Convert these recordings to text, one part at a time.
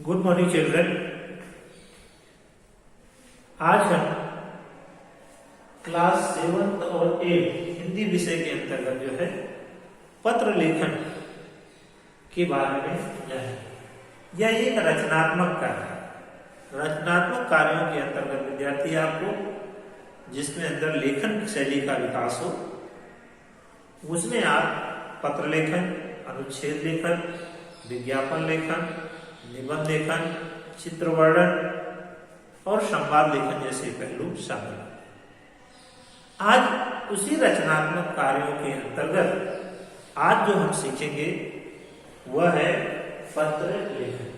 Good morning children. आज हम class 7 और 8 हिंदी विषय के अंतर्गत जो है पत्र लेखन के बारे में जानेंगे। यह एक रचनात्मक कार्य है। रचनात्मक कार्यों के अंतर्गत विद्यार्थी आपको जिसमें अंदर लेखन शैली का विकास हो, उसमें आप पत्र लेखन, अनुच्छेद लेखन, विज्ञापन लेखन, निबंध लेखन, चित्र वर्णन और संवाद लेखन जैसे पहलू शामिल हैं। आज उसी रचनात्मक कार्यों के अंतर्गत आज जो हम सीखेंगे वह है पत्र लेखन।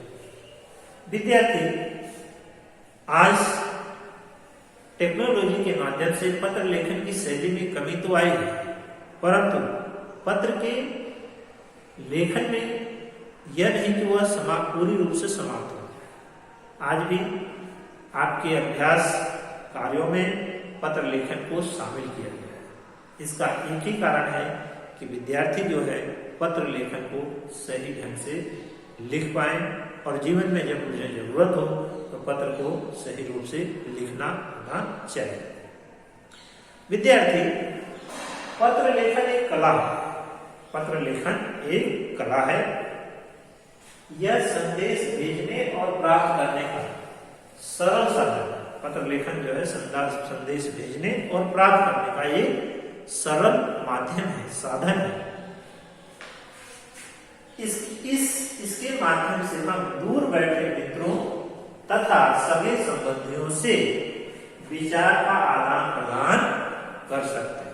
विद्यार्थी, आज टेक्नोलॉजी के माध्यम से पत्र लेखन की शैली में कमी तो आई है, परंतु पत्र के लेखन में यह नहीं कि वह पूरी रूप से समाप्त हो। आज भी आपके अभ्यास कार्यों में पत्र लेखन को शामिल किया गया है। इसका एक ही कारण है कि विद्यार्थी जो है पत्र लेखन को सही ढंग से लिख पाए और जीवन में जब उन्हें जरूरत हो तो पत्र को सही रूप से लिखना आना चाहिए। विद्यार्थी, पत्र लेखन एक कला है। पत्र लेखन एक कला है। यह संदेश भेजने और प्राप्त करने का सरल साधन। पत्र लेखन जो है संदेश भेजने और प्राप्त करने का एक सरल माध्यम है, साधन है। इसके माध्यम से हम दूर बैठे मित्रों तथा सगे संबंधियों से विचार का आदान प्रदान कर सकते हैं।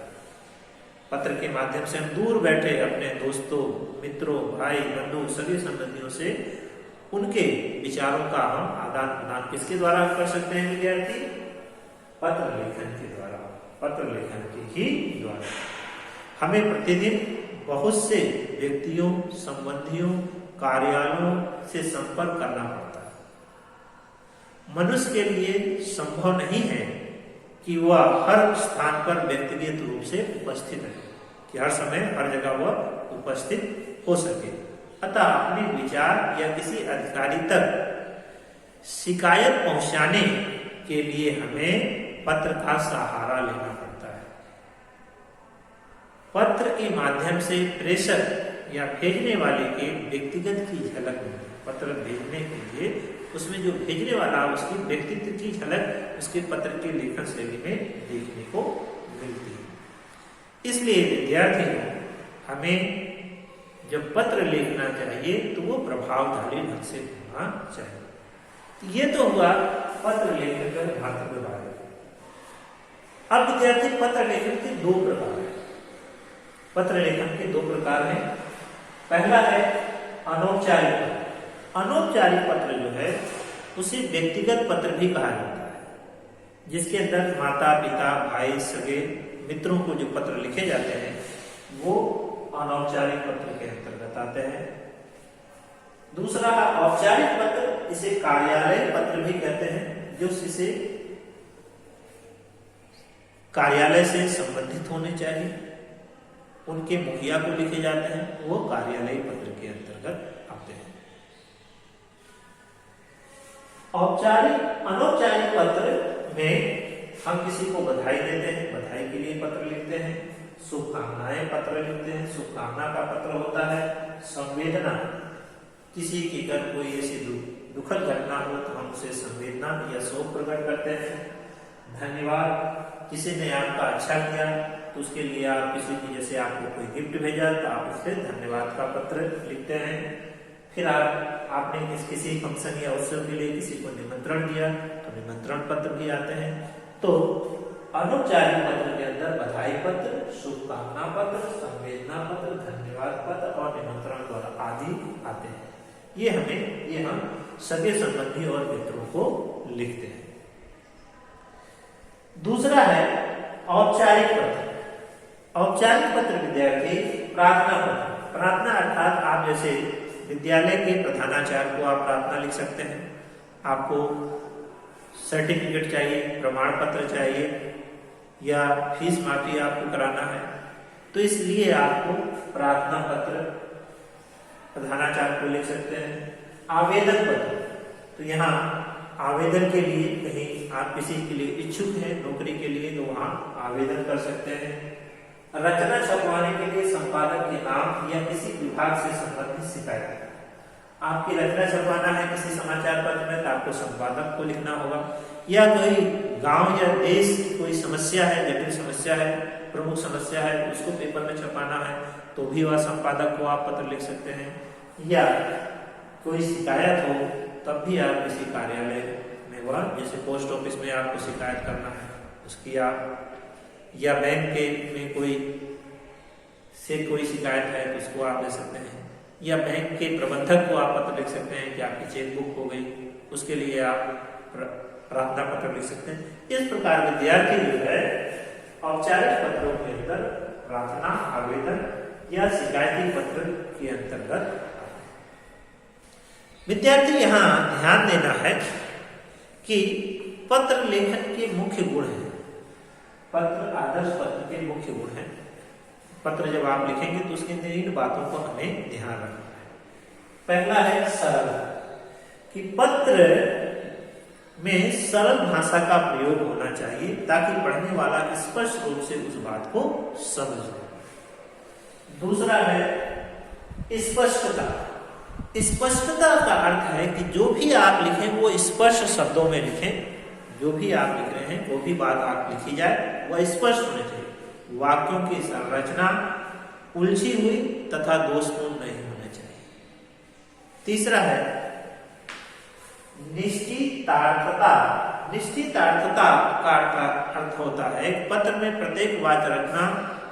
पत्र के माध्यम से हम दूर बैठे अपने दोस्तों, मित्रों, भाई, बंधु, सगे संबंधियों से उनके विचारों का हम आदान प्रदान किसके द्वारा कर सकते हैं विद्यार्थी? पत्र लेखन के द्वारा, पत्र लेखन के ही द्वारा। हमें प्रतिदिन बहुत से व्यक्तियों, संबंधियों, कार्यालयों से संपर्क करना पड़ता है। मनुष्य के लिए संभव नहीं है कि वह हर स्थान पर व्यक्तिगत रूप से उपस्थित है, कि हर समय हर जगह वह उपस्थित हो सके। अतः अपने विचार या किसी अधिकारी तक शिकायत पहुंचाने के लिए हमें पत्र का सहारा लेना पड़ता है। पत्र के माध्यम से प्रेषक या भेजने वाले के व्यक्तिगत की झलक मिलती है। पत्र भेजने के लिए उसमें जो भेजने वाला उसकी व्यक्तित्व की झलक उसके पत्र के लेखन शैली में देखने को मिलती है। इसलिए विद्यार्थी हमें जब पत्र लिखना चाहिए तो वो प्रभावशाली ढंग से होना चाहिए। ये तो हुआ पत्र लेखन का महत्व के बारे में। अब विद्यार्थी, पत्र लेखन के दो प्रकार हैं। पत्र लेखन के दो प्रकार हैं। पहला है अनौपचारिक पत्र। अनौपचारिक पत्र जो है उसे व्यक्तिगत पत्र भी कहा जाता है, जिसके अंदर माता पिता, भाई, सगे मित्रों को जो पत्र लिखे जाते हैं वो अनौपचारिक पत्र के अंतर्गत आते हैं। दूसरा औपचारिक पत्र, इसे कार्यालय पत्र भी कहते हैं, जो इसे कार्यालय से संबंधित होने चाहिए, उनके मुखिया को लिखे जाते हैं, वो कार्यालय पत्र के अंतर्गत आते हैं। अनौपचारिक पत्र में हम किसी को बधाई देते हैं, बधाई के लिए पत्र लिखते हैं। शुभकामनाएं पत्र लिखते हैं, शुभकामना का पत्र होता है। संवेदना, किसी के घर कोई ऐसी दुखद घटना हो तो हम उसे संवेदना या शोक प्रकट करते हैं। धन्यवाद, किसी ने आपका अच्छा किया तो उसके लिए आप किसी की, जैसे आपको कोई गिफ्ट भेजा तो आप उससे धन्यवाद का पत्र लिखते हैं। फिर आपने किसी फंक्शन या उत्सव के लिए किसी को निमंत्रण दिया तो निमंत्रण पत्र भी आते हैं। तो अनौपचारिक पत्र के अंदर बधाई पत्र, शुभकामना पत्र, संवेदना पत्र, धन्यवाद पत्र और निमंत्रण पत्र आदि आते हैं। ये हम सगे संबंधी और मित्रों को लिखते हैं। दूसरा है औपचारिक पत्र। औपचारिक पत्र विद्यार्थी प्रार्थना पत्र। प्रार्थना अर्थात आप जैसे विद्यालय के प्रधानाचार्य को आप प्रार्थना लिख सकते हैं। आपको सर्टिफिकेट चाहिए, प्रमाण पत्र चाहिए या फीस माफी आपको कराना है तो इसलिए आपको प्रार्थना पत्र प्रधानाचार्य को लिख सकते हैं। आवेदन पत्र, तो यहाँ आवेदन के लिए कहीं आप किसी के लिए इच्छुक हैं नौकरी के लिए तो वहाँ आवेदन कर सकते हैं। रचना छपवाने के लिए संपादक के नाम या किसी विभाग से संबंधित शिकायत। आपकी रचना छपवाना है किसी समाचार पत्र में तो आपको संपादक को लिखना होगा, या कोई गांव या देश की कोई समस्या है, जटिल समस्या है, प्रमुख समस्या है, उसको पेपर में छपाना है तो भी वह संपादक को आप पत्र लिख सकते हैं। या कोई शिकायत हो तब भी आप किसी कार्यालय में वह, जैसे पोस्ट ऑफिस में आपको शिकायत करना है उसकी आप, या बैंक के में कोई शिकायत है तो उसको आप दे सकते हैं, या बैंक के प्रबंधक को आप पत्र लिख सकते हैं कि आपकी चेकबुक हो गई, उसके लिए आप प्रार्थना पत्र लिख सकते हैं। इस प्रकार विद्यार्थी जो है औपचारिक पत्रों के अंदर प्रार्थना, आवेदन या शिकायती पत्र के अंतर्गत। विद्यार्थी यहाँ ध्यान देना है कि पत्र लेखन के मुख्य गुण हैं। पत्र आदर्श पत्र के मुख्य गुण हैं। पत्र जब आप लिखेंगे तो उसके अंदर इन बातों को हमें ध्यान रखना है। पहला है सरल, कि पत्र में सरल भाषा का प्रयोग होना चाहिए ताकि पढ़ने वाला स्पष्ट रूप से उस बात को समझ ले। दूसरा है स्पष्टता। स्पष्टता का अर्थ है कि जो भी आप लिखें वो स्पष्ट शब्दों में लिखें। जो भी आप लिख रहे हैं, वो भी बात आप लिखी जाए वह स्पष्ट होनी चाहिए। वाक्यों की संरचना उलझी हुई तथा दोषपूर्ण नहीं होनी चाहिए। तीसरा है निश्चितार्थता। निश्चितार्थता का अर्थ होता है पत्र में प्रत्येक वाक्य रचना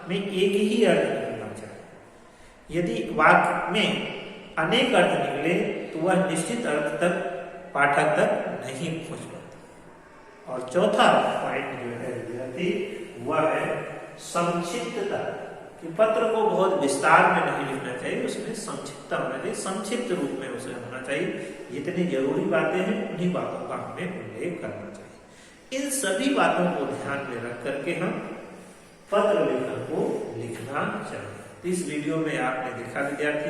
में एक ही अर्थ निकलना चाहिए। यदि वाक्य में अनेक अर्थ निकले तो वह निश्चित अर्थ तक पाठक तक नहीं पहुंच पाता। और चौथा पॉइंट जो है विद्यार्थी वह है संक्षिप्तता, कि पत्र को बहुत विस्तार में नहीं लिखना चाहिए, उसमें संक्षिप्तता होना चाहिए, संक्षिप्त रूप में उसे होना चाहिए। जितनी जरूरी बातें हैं उन्हीं बातों का हमें उल्लेख करना चाहिए। इन सभी बातों को ध्यान में रख करके हम पत्र लेखन को लिखना चाहिए। इस वीडियो में आपने देखा विद्यार्थी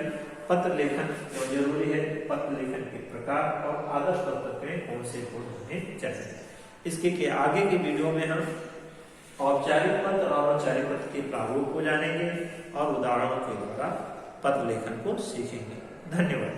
पत्र लेखन क्यों जरूरी है, पत्र लेखन के प्रकार और आदर्श पत्र में कौन से गुण होने चाहिए। इसके के आगे के वीडियो में हम औपचारिक पत्र और अनौपचारिक पत्र के प्रारूप को जानेंगे और उदाहरणों के द्वारा पत्र लेखन को सीखेंगे। धन्यवाद।